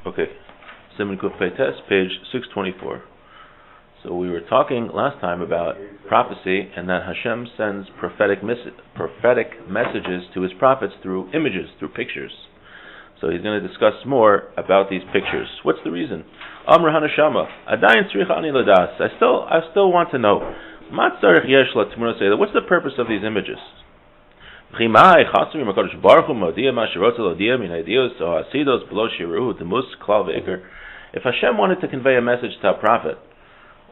Okay, Siman Kuf Peites, page 624. So we were talking last time about prophecy and that Hashem sends prophetic messages to his prophets through images, through pictures. So he's going to discuss more about these pictures. What's the reason? Amr Hanashama, Adayin Tzricha Ani Ladas. I still want to know. What's the purpose of these images? If Hashem wanted to convey a message to a prophet,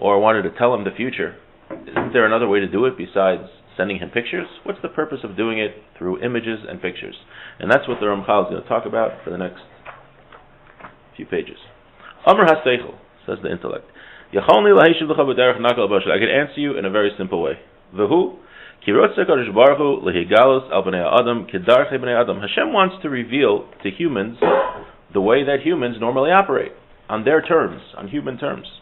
or wanted to tell him the future, isn't there another way to do it besides sending him pictures? What's the purpose of doing it through images and pictures? And that's what the Ramchal is going to talk about for the next few pages. Amr HaSeichel, says the intellect. I can answer you in a very simple way. Hashem wants to reveal to humans the way that humans normally operate, on their terms, on human terms.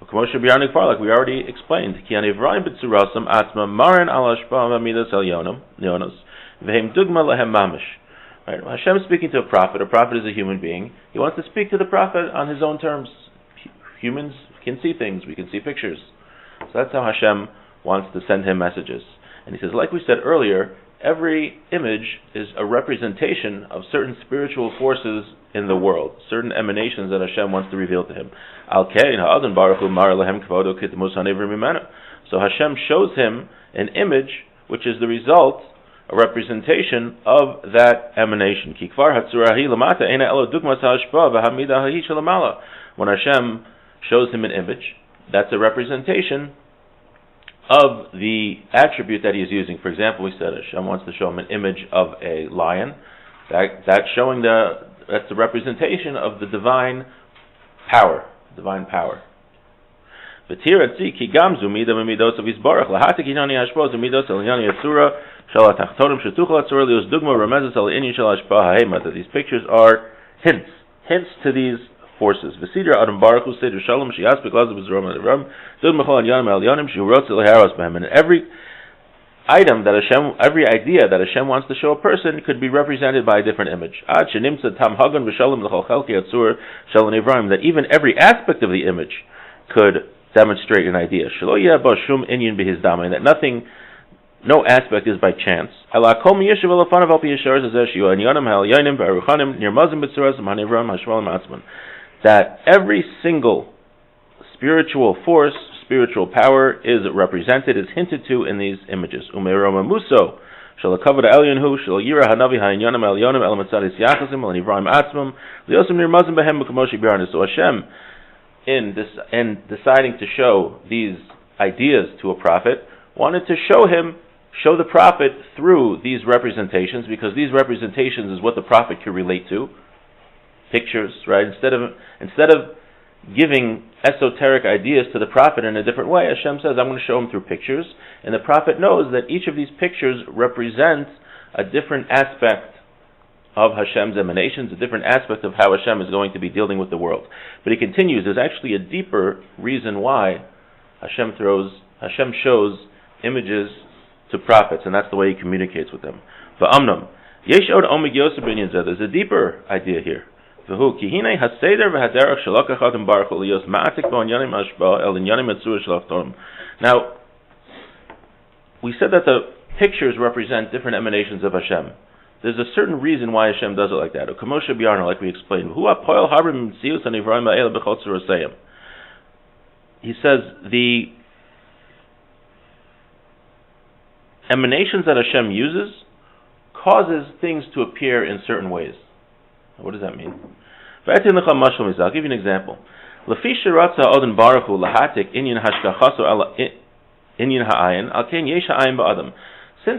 Like we already explained, right? Hashem is speaking to a prophet is a human being. He wants to speak to the prophet on his own terms. Humans can see things, we can see pictures. So that's how Hashem wants to send him messages. And he says, like we said earlier, every image is a representation of certain spiritual forces in the world, certain emanations that Hashem wants to reveal to him. So Hashem shows him an image which is the result, a representation of that emanation. When Hashem shows him an image, that's a representation of the attribute that he's using. For example, we said Hashem wants to show him an image of a lion. That's the representation of the divine power. Divine power. So that's how these pictures are hints to these forces. And every idea that Hashem wants to show a person could be represented by a different image. That even every aspect of the image could demonstrate an idea. That no aspect is by chance. That every single spiritual force, spiritual power is represented, is hinted to in these images. So Hashem, in deciding to show these ideas to a prophet, wanted to show the prophet through these representations, because these representations is what the prophet could relate to. Pictures, right? Instead of giving esoteric ideas to the prophet in a different way, Hashem says, I'm going to show him through pictures, and the prophet knows that each of these pictures represents a different aspect of Hashem's emanations, a different aspect of how Hashem is going to be dealing with the world. But he continues, there's actually a deeper reason why Hashem shows images to prophets, and that's the way he communicates with them. There's a deeper idea here. Now, we said that the pictures represent different emanations of Hashem. There's a certain reason why Hashem does it like that. Like we explained. He says the emanations that Hashem uses causes things to appear in certain ways. What does that mean? I'll give you an example. Since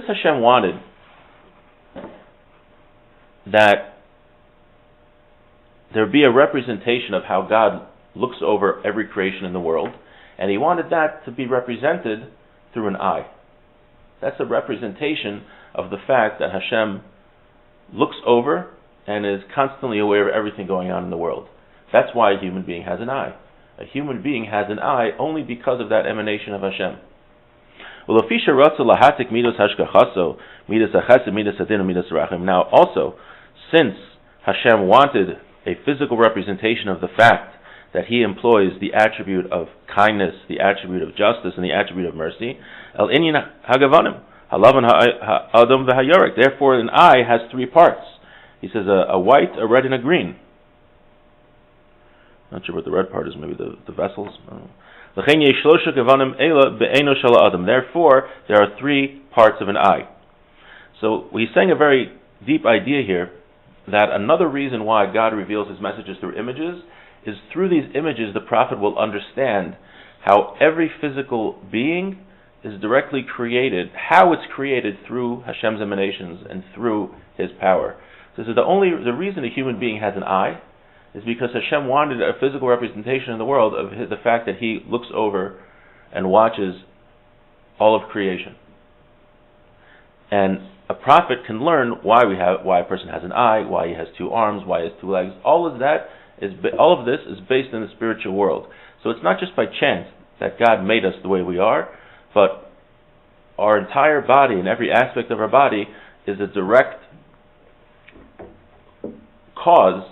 Hashem wanted that there be a representation of how God looks over every creation in the world, and he wanted that to be represented through an eye. That's a representation of the fact that Hashem looks over and is constantly aware of everything going on in the world. That's why a human being has an eye. A human being has an eye only because of that emanation of Hashem. Now also, since Hashem wanted a physical representation of the fact that he employs the attribute of kindness, the attribute of justice, and the attribute of mercy. El inyan hagavanim, halavan ha'adam v'hayorek. Therefore, an eye has three parts. He says a white, a red, and a green. Not sure what the red part is. Maybe the vessels. Therefore, there are three parts of an eye. So he's saying a very deep idea here, that another reason why God reveals his messages through images is through these images the prophet will understand how every physical being is directly created, how it's created through Hashem's emanations and through his power. So the reason a human being has an eye is because Hashem wanted a physical representation in the world of the fact that he looks over and watches all of creation. And a prophet can learn why a person has an eye, why he has two arms, why he has two legs. All of this is based in the spiritual world. So it's not just by chance that God made us the way we are, but our entire body and every aspect of our body is a direct cause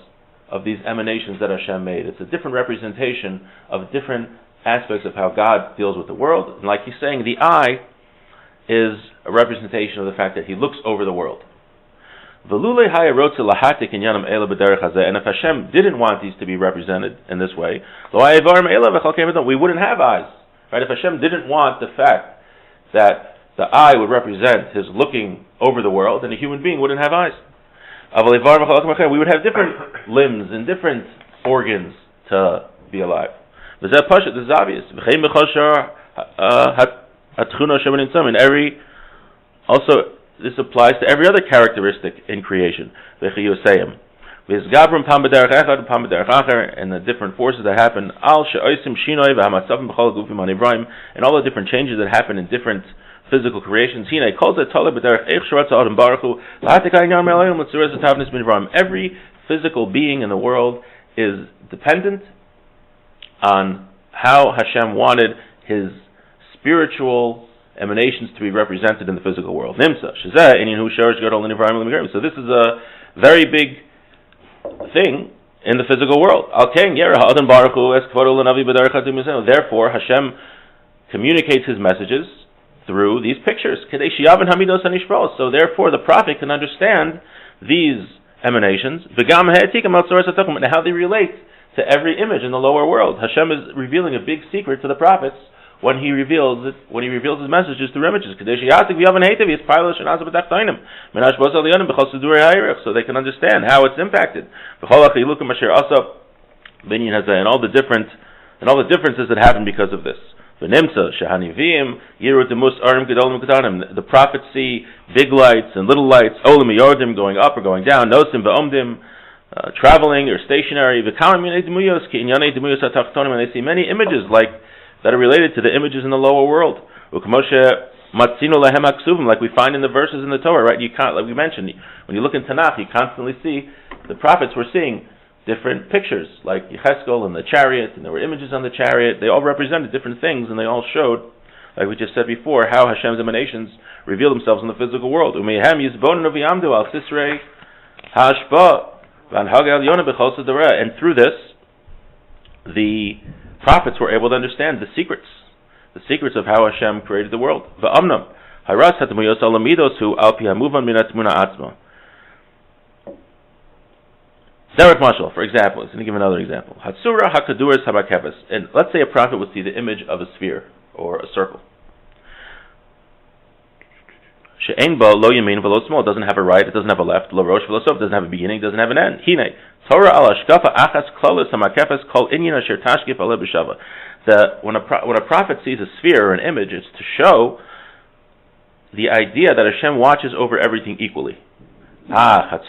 of these emanations that Hashem made. It's a different representation of different aspects of how God deals with the world. And like he's saying, the eye is a representation of the fact that he looks over the world. And if Hashem didn't want these to be represented in this way, we wouldn't have eyes. Right? If Hashem didn't want the fact that the eye would represent his looking over the world, then a human being wouldn't have eyes. We would have different limbs and different organs to be alive. This is obvious. This applies to every other characteristic in creation. And the different forces that happen, and all the different changes that happen in different physical creations. Every physical being in the world is dependent on how Hashem wanted his spiritual emanations to be represented in the physical world. So this is a very big thing in the physical world. Therefore, Hashem communicates his messages through these pictures. So therefore, the prophet can understand these emanations and how they relate to every image in the lower world. Hashem is revealing a big secret to the prophets when he reveals his messages through images. So they can understand how it's impacted. And all the differences that happen because of this. The prophets see big lights and little lights, going up or going down, traveling or stationary, and they see many images that are related to the images in the lower world. Like we find in the verses in the Torah, right? Like we mentioned, when you look in Tanakh, you constantly see the prophets were seeing different pictures, like Yecheskel and the chariot, and there were images on the chariot. They all represented different things, and they all showed, like we just said before, how Hashem's emanations reveal themselves in the physical world. And through this, the prophets were able to understand the secrets of how Hashem created the world. Derek Marshall, for example, is going to give another example. Hatsura hakaduras habakefes. And let's say a prophet would see the image of a sphere or a circle. She'ein ba lo yamin v'lo small. It doesn't have a right, it doesn't have a left. Lo rosh v'lo sof. It doesn't have a beginning, it doesn't have an end. Hine Torah al hashkafa achas klalos hamakefes kol inyan asher tashkif ale b'shava. When a prophet sees a sphere or an image, it's to show the idea that Hashem watches over everything equally. But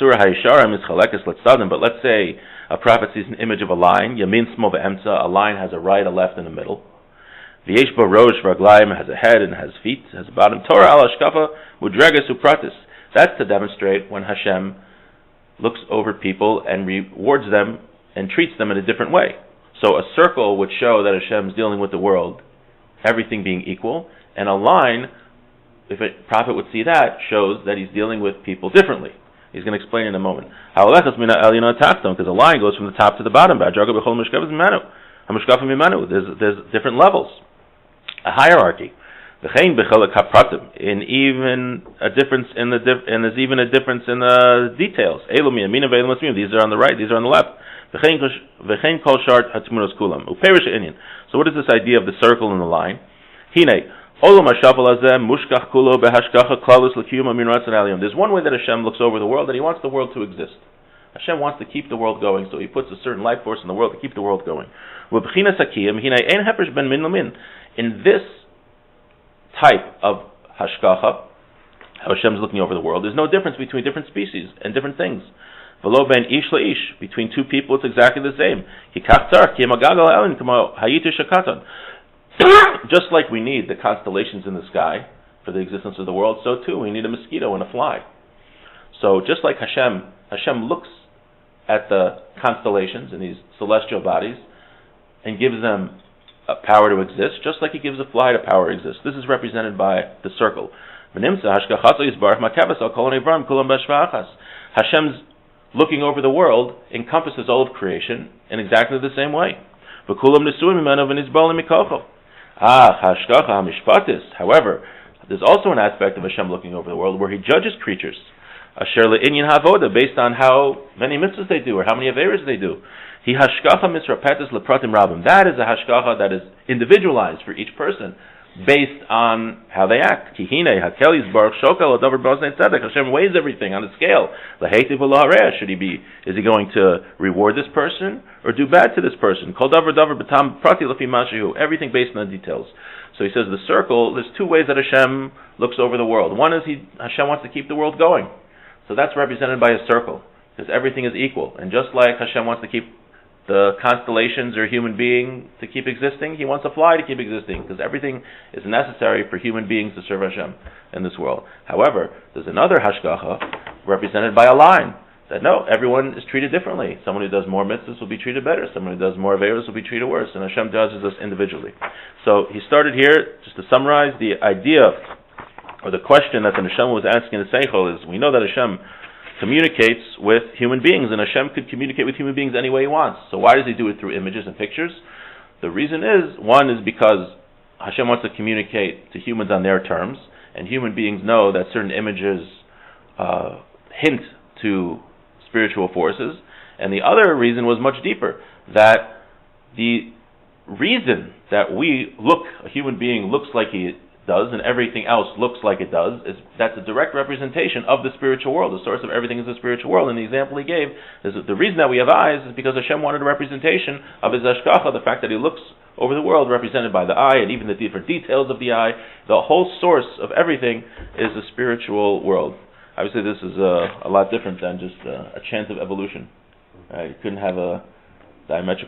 let's say a prophet sees an image of a line. Yamin smo ve'emtza. A line has a right, a left, and a middle. V'yesh bo rosh v'raglayim, has a head and has feet, has a bottom. Torah al hashkafa mudregas upratis. That's to demonstrate when Hashem looks over people and rewards them and treats them in a different way. So a circle would show that Hashem is dealing with the world, everything being equal, and a line, if a prophet would see that, shows that he's dealing with people differently. He's going to explain in a moment. Because a line goes from the top to the bottom. There's different levels, a hierarchy. In even a difference and there's even a difference in the details. These are on the right, these are on the left. So what is this idea of the circle and the line? There's one way that Hashem looks over the world, that He wants the world to exist. Hashem wants to keep the world going, so He puts a certain life force in the world to keep the world going. In this type of hashgacha, how Hashem is looking over the world, there's no difference between different species and different things. V'lo ben ish la'ish, between two people it's exactly the same. Just like we need the constellations in the sky for the existence of the world, so too we need a mosquito and a fly. So just like Hashem looks at the constellations and these celestial bodies and gives them a power to exist, just like He gives a fly to power to exist. This is represented by the circle. Hashem's looking over the world encompasses all of creation in exactly the same way. However, there's also an aspect of Hashem looking over the world where He judges creatures based on how many mitzvahs they do or how many averos they do. That is a hashgacha that is individualized for each person based on how they act. Hashem weighs everything on a scale. Is He going to reward this person or do bad to this person? Everything based on the details. So He says the circle, there's two ways that Hashem looks over the world. One is Hashem wants to keep the world going. So that's represented by a circle, because everything is equal. And just like Hashem wants to keep the constellations or human being to keep existing, He wants a fly to keep existing, because everything is necessary for human beings to serve Hashem in this world. However, there's another hashgacha represented by a line, that no, everyone is treated differently. Someone who does more mitzvahs will be treated better. Someone who does more averos will be treated worse. And Hashem judges us individually. So he started here, just to summarize, the idea, or the question that the Neshama was asking the Seichel is, we know that Hashem communicates with human beings, and Hashem could communicate with human beings any way He wants. So why does He do it through images and pictures? The reason is, one is because Hashem wants to communicate to humans on their terms, and human beings know that certain images hint to spiritual forces. And the other reason was much deeper, that the reason that a human being looks like he does and everything else looks like it does, that's a direct representation of the spiritual world. The source of everything is the spiritual world. And the example he gave is that the reason that we have eyes is because Hashem wanted a representation of His hashgacha, the fact that He looks over the world represented by the eye and even the different details of the eye. The whole source of everything is the spiritual world. Obviously this is a lot different than just a chance of evolution. You couldn't have a diametrical